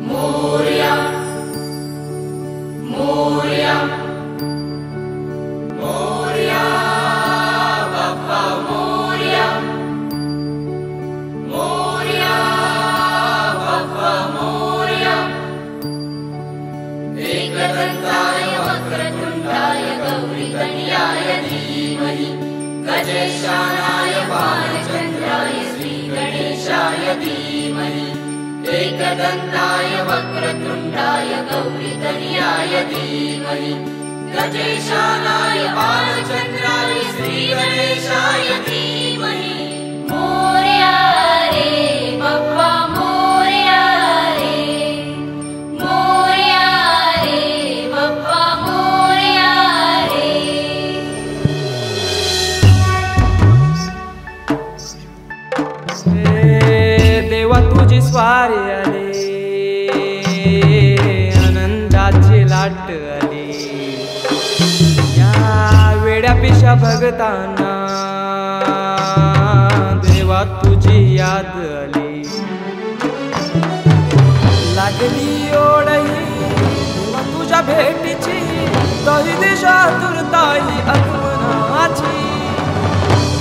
मोरया मोरया मोरया बाप्पा मोरया मोरया बाप्पा मोरया एकदंताय वक्रतुंडाय गौरीतनयाय धीमहि गजेशानाय बालचंद्राय श्रीगणेशाय धीमहि एकदंताय वक्रतुंडाय गौरीतनयाय धीमहि गजेशानाय बालचंद्राय श्रीगणेशाय धीमहि मोरया रे बाप्पा मोरया रे बाप्पा मोरया रे देवा तुझी स्वारी आली आनंदाची लाट आली या वेड्या पिशा भगतांना देवा तुझी याद आली लागली ओढही देवा तुझ्या भेटीची तरी दिशा दुर्ताई आगमनाची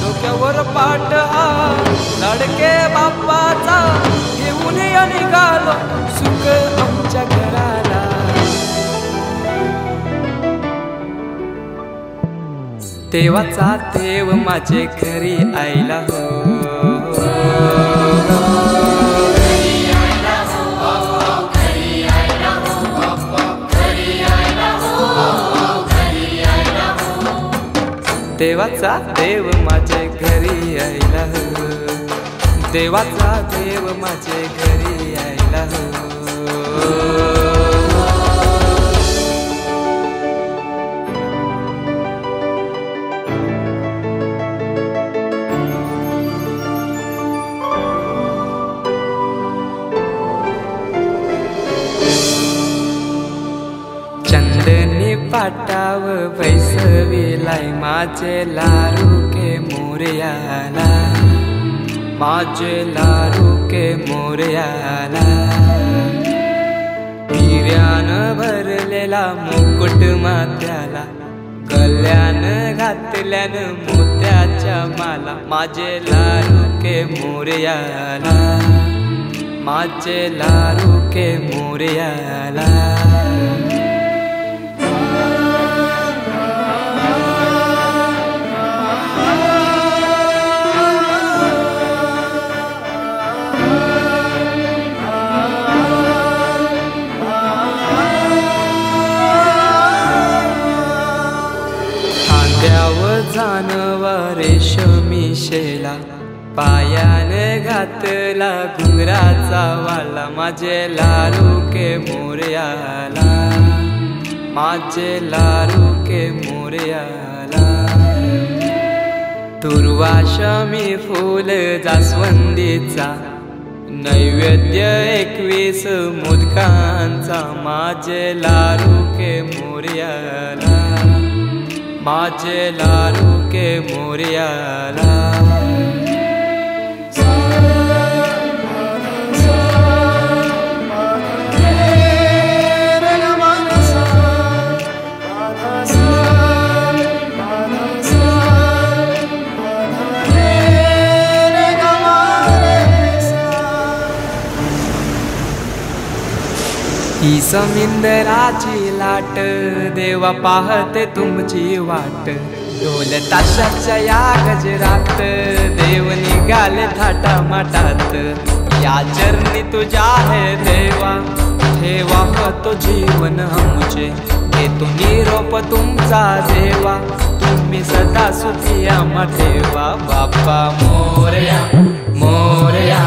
डोक्यावर पाट हा लाडके बाप्पाचा घेऊन निघालो सुख आमच्या घराला देवाचा देव माझे घरी आयला हो देवाचा देव माझे घरी आयला हो देवाचा देव माझे घरी आयला हो चंदनी पाटाव बैसविलाय माझे लारू के मोरयाला माझे लारू के मोरयाला हिऱ्यान भरलेला मुकुट माथ्याला गल्यान घातल्यान मोत्याच्या माला माझे लारू के मोरयाला माझे लारू के मोरयाला जानवा रेशमी शेला पायान घातला घुंगराचा वाला माझे लारू के मोरयाला माझे लारू के मोरयाला दुर्वाशमी फूल जास्वंदीचा नैवेद्य 21 मोदकांचा माझे लारू के मोरयाला माझे लारू के मोरयाला ही समिंदराची लाट देवा पाहते तुमची वाट ढोल ताशाच्या या गजरात देव निघाले थाटा माटात या चरणी तुझ्या है देवा ठेवा तो जीवन आमचे घेतो निरोप तुमचा देवा तुम्ही सदा सुखी आम्हा ठेवा बाप्पा मोरया मोरया